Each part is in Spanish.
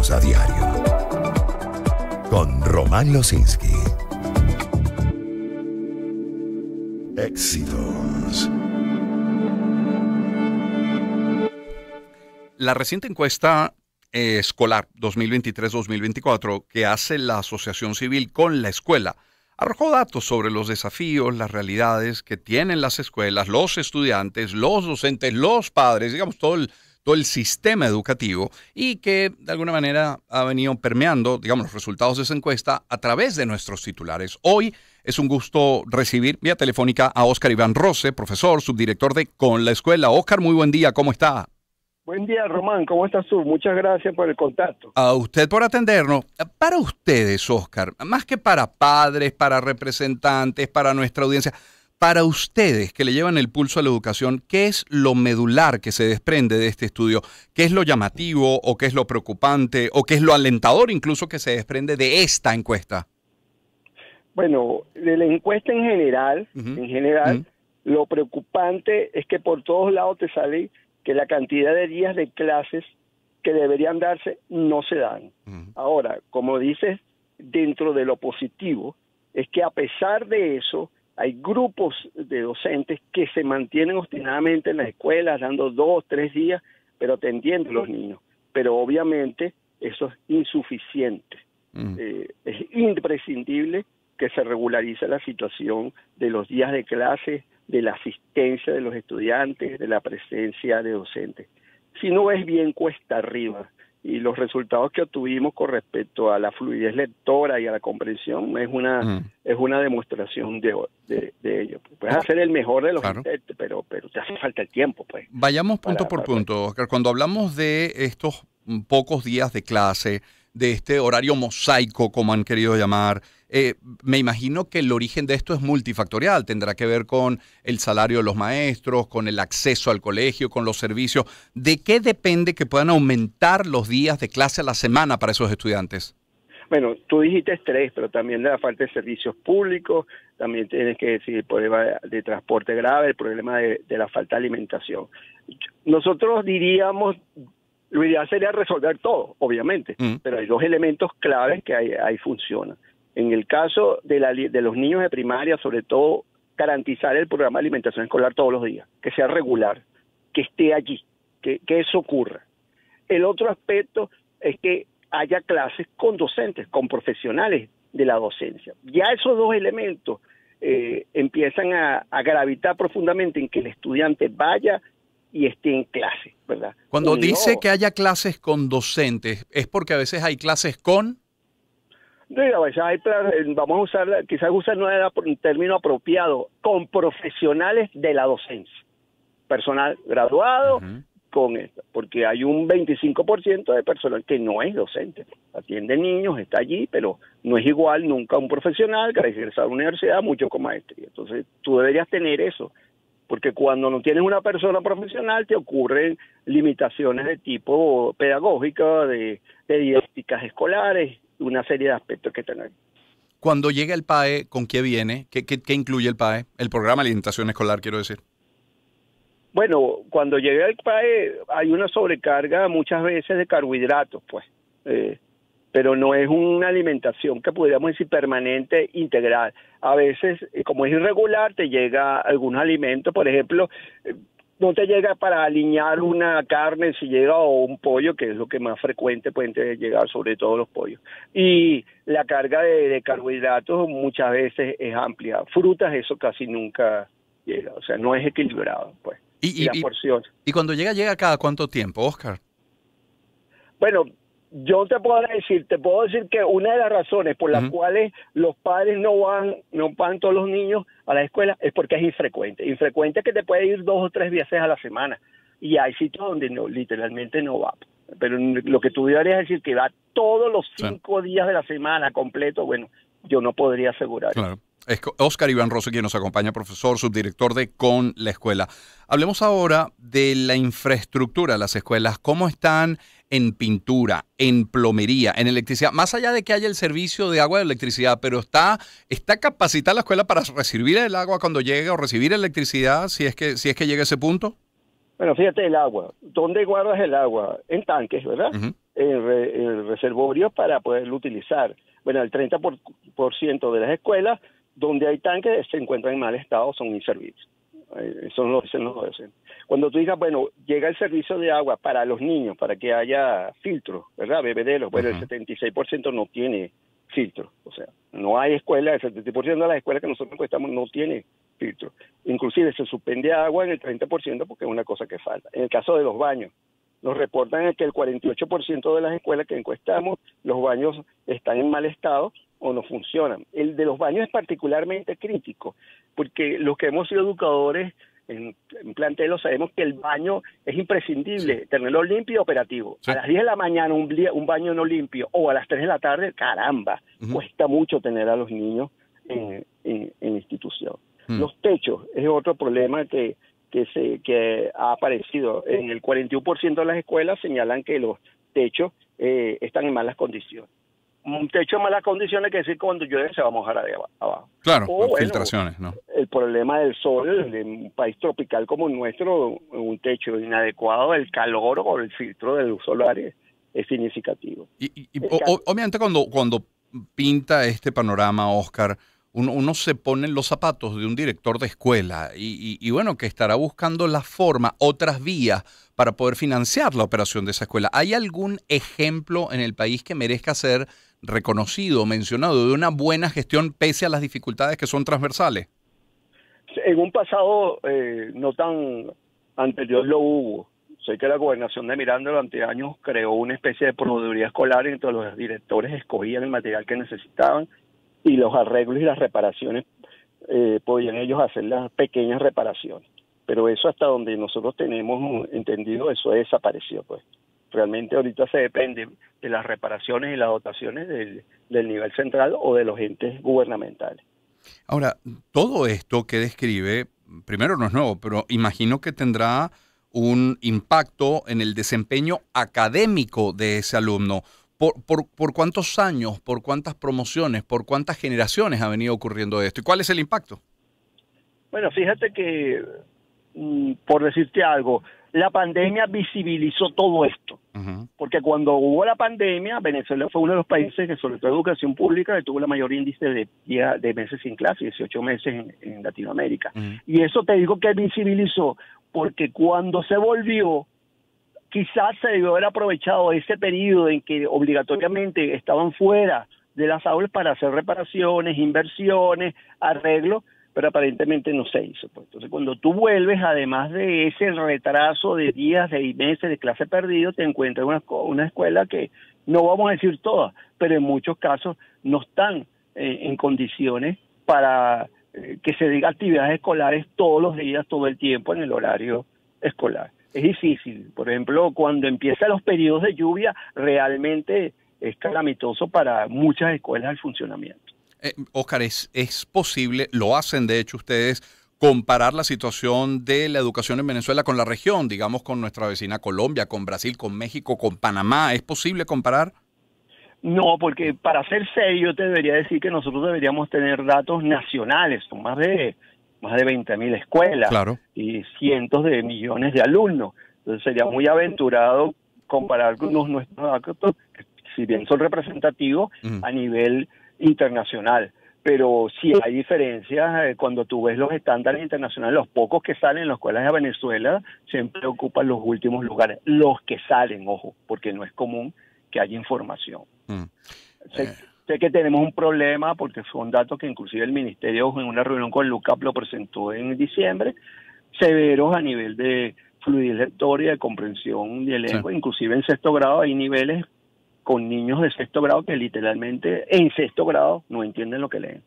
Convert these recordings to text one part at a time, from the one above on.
Negocios a Diario. Con Román Losinski. Éxitos. La reciente encuesta escolar 2023-2024 que hace la Asociación Civil con la escuela arrojó datos sobre los desafíos, las realidades que tienen las escuelas, los estudiantes, los docentes, los padres, digamos todo el sistema educativo, y que de alguna manera ha venido permeando, digamos, los resultados de esa encuesta a través de nuestros titulares. Hoy es un gusto recibir vía telefónica a Óscar Iván Rose, profesor, subdirector de Con la Escuela. Óscar, muy buen día, ¿cómo está? Buen día, Román, ¿cómo estás tú? Muchas gracias por el contacto. A usted por atendernos. Para ustedes, Óscar, más que para padres, para representantes, para nuestra audiencia, para ustedes que le llevan el pulso a la educación, ¿qué es lo medular que se desprende de este estudio? ¿Qué es lo llamativo o qué es lo preocupante o qué es lo alentador incluso que se desprende de esta encuesta? Bueno, de la encuesta en general, lo preocupante es que por todos lados te sale que la cantidad de días de clases que deberían darse no se dan. Ahora, como dices, dentro de lo positivo, es que a pesar de eso, hay grupos de docentes que se mantienen obstinadamente en las escuelas, dando 2, 3 días, pero atendiendo a los niños. Pero obviamente eso es insuficiente. Es imprescindible que se regularice la situación de los días de clase, de la asistencia de los estudiantes, de la presencia de docentes. Si no es bien cuesta arriba, y los resultados que obtuvimos con respecto a la fluidez lectora y a la comprensión es una demostración de ello. Puedes hacer el mejor de los intentes, pero te hace falta el tiempo, pues. Vayamos punto por punto, Óscar. Cuando hablamos de estos pocos días de clase, de este horario mosaico, como han querido llamar, me imagino que el origen de esto es multifactorial. Tendrá que ver con el salario de los maestros, con el acceso al colegio, con los servicios. ¿De qué depende que puedan aumentar los días de clase a la semana para esos estudiantes? Bueno, tú dijiste estrés, pero también de la falta de servicios públicos, también tienes que decir el problema de transporte grave, el problema de la falta de alimentación. Nosotros diríamos, lo ideal sería resolver todo, obviamente, pero hay 2 elementos claves que ahí funcionan. En el caso de los niños de primaria, sobre todo, garantizar el programa de alimentación escolar todos los días, que sea regular, que esté allí, que eso ocurra. El otro aspecto es que haya clases con docentes, con profesionales de la docencia. Ya esos 2 elementos empiezan a gravitar profundamente en que el estudiante vaya y esté en clase, ¿verdad? Cuando dice que haya clases con docentes, ¿es porque a veces hay clases con...? No, vamos a usar, quizás no era un término apropiado, con profesionales de la docencia, personal graduado con esto, porque hay un 25% de personal que no es docente, atiende niños, está allí, pero no es igual nunca un profesional que ha egresado a la universidad, mucho con maestría. Entonces tú deberías tener eso, porque cuando no tienes una persona profesional te ocurren limitaciones de tipo pedagógica, de didácticas escolares, una serie de aspectos que tener. Cuando llega el PAE, ¿con qué viene? ¿Qué incluye el PAE? El programa de alimentación escolar, quiero decir. Bueno, cuando llega el PAE hay una sobrecarga muchas veces de carbohidratos, pues. Pero no es una alimentación que podríamos decir permanente, integral. A veces, como es irregular, te llega algún alimento, por ejemplo, no te llega para alinear una carne, si llega, o un pollo, que es lo que más frecuente pueden llegar, sobre todo los pollos. Y la carga de carbohidratos muchas veces es amplia. Frutas, eso casi nunca llega, o sea, no es equilibrado, pues. Y la porción. ¿Y cuando llega cada cuánto tiempo, Óscar? Bueno, yo te puedo decir que una de las razones por las cuales los padres no van todos los niños a la escuela es porque es infrecuente. Infrecuente que te puede ir 2 o 3 veces a la semana. Y hay sitios donde literalmente no va. Pero lo que tú deberías decir que va todos los 5 días de la semana completo, bueno, yo no podría asegurar eso. Es Óscar Iván Rose quien nos acompaña, profesor, subdirector de Con la Escuela. Hablemos ahora de la infraestructura de las escuelas. ¿Cómo están en pintura, en plomería, en electricidad? Más allá de que haya el servicio de agua y electricidad, pero ¿está capacitada la escuela para recibir el agua cuando llegue o recibir electricidad si es que llega a ese punto? Bueno, fíjate el agua. ¿Dónde guardas el agua? En tanques, ¿verdad? el reservorio para poderlo utilizar. Bueno, el 30% de las escuelas donde hay tanques se encuentran en mal estado, son inservibles. Eso lo dicen los docentes. Cuando tú digas, bueno, llega el servicio de agua para los niños, para que haya filtros, ¿verdad? Bebederos, bueno, el 76% no tiene filtros. O sea, no hay escuela, el 70% de las escuelas que nosotros encuestamos no tiene filtros. Inclusive se suspende agua en el 30% porque es una cosa que falta. En el caso de los baños, nos reportan que el 48% de las escuelas que encuestamos, los baños están en mal estado o no funcionan. El de los baños es particularmente crítico, porque los que hemos sido educadores en plantelos sabemos que el baño es imprescindible, tenerlo limpio y operativo. A las 10 de la mañana un baño no limpio o a las 3 de la tarde, caramba, cuesta mucho tener a los niños en institución. Los techos es otro problema que ha aparecido. En el 41% de las escuelas señalan que los techos están en malas condiciones. Un techo en malas condiciones quiere decir que cuando llueve se va a mojar abajo. Claro, filtraciones, ¿no? El problema del sol, en un país tropical como el nuestro, un techo inadecuado, el calor o el filtro de luz solar es significativo. Obviamente cuando pinta este panorama, Oscar, uno se pone en los zapatos de un director de escuela y bueno, que estará buscando la forma, otras vías para poder financiar la operación de esa escuela. ¿Hay algún ejemplo en el país que merezca ser reconocido, mencionado, de una buena gestión pese a las dificultades que son transversales? En un pasado no tan anterior lo hubo. Sé que la gobernación de Miranda durante años creó una especie de proveeduría escolar en donde los directores escogían el material que necesitaban y los arreglos y las reparaciones podían ellos hacer las pequeñas reparaciones. Pero eso hasta donde nosotros tenemos entendido, eso desapareció, pues. Realmente ahorita se depende de las reparaciones y las dotaciones del nivel central o de los entes gubernamentales. Ahora, todo esto que describe, primero no es nuevo, pero imagino que tendrá un impacto en el desempeño académico de ese alumno. ¿Por cuántos años, por cuántas promociones, por cuántas generaciones ha venido ocurriendo esto? ¿Y cuál es el impacto? Bueno, fíjate que, por decirte algo, la pandemia visibilizó todo esto. Porque cuando hubo la pandemia, Venezuela fue uno de los países que, sobre todo educación pública, que tuvo la mayor índice de meses sin clase, 18 meses en Latinoamérica. Y eso te digo que visibilizó, porque cuando se volvió, quizás se debió haber aprovechado ese periodo en que obligatoriamente estaban fuera de las aulas para hacer reparaciones, inversiones, arreglos, pero aparentemente no se hizo. Pues. Entonces, cuando tú vuelves, además de ese retraso de días, de meses de clase perdido, te encuentras una escuela que, no vamos a decir todas, pero en muchos casos no están en condiciones para que se diga actividades escolares todos los días, todo el tiempo en el horario escolar. Es difícil. Por ejemplo, cuando empiezan los periodos de lluvia, realmente es calamitoso para muchas escuelas el funcionamiento. Oscar, ¿es posible, lo hacen de hecho ustedes, comparar la situación de la educación en Venezuela con la región, digamos con nuestra vecina Colombia, con Brasil, con México, con Panamá? ¿Es posible comparar? No, porque para ser serio te debería decir que nosotros deberíamos tener datos nacionales, son más de 20.000 escuelas, claro, y cientos de millones de alumnos. Entonces sería muy aventurado comparar con nuestros datos, si bien son representativos a nivel internacional, pero sí hay diferencias. Cuando tú ves los estándares internacionales, los pocos que salen en las escuelas de Venezuela siempre ocupan los últimos lugares, los que salen, ojo, porque no es común que haya información. Sé que tenemos un problema porque son datos que inclusive el Ministerio en una reunión con LUCAP lo presentó en diciembre, severos a nivel de fluidez lectora y de comprensión de lengua, inclusive en sexto grado hay niveles con niños de sexto grado que literalmente en sexto grado no entienden lo que leen.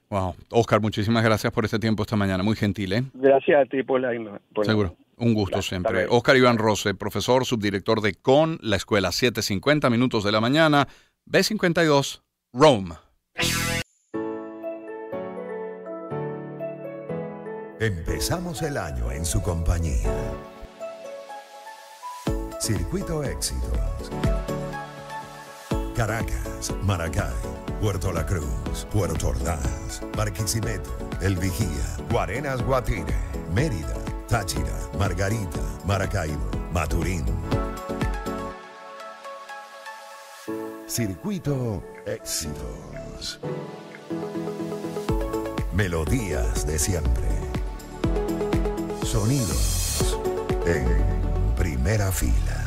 Wow. Oscar, muchísimas gracias por este tiempo esta mañana. Muy gentil, ¿eh? Gracias a ti por la... Seguro. Un gusto siempre. Oscar Iván Rose, profesor, subdirector de CON, la escuela 7:50 minutos de la mañana, B52, Rome. Empezamos el año en su compañía. Circuito Éxitos. Caracas, Maracay, Puerto La Cruz, Puerto Ordaz, Barquisimeto, El Vigía, Guarenas, Guatire, Mérida, Táchira, Margarita, Maracaibo, Maturín. Circuito Éxitos. Melodías de siempre. Sonidos en primera fila.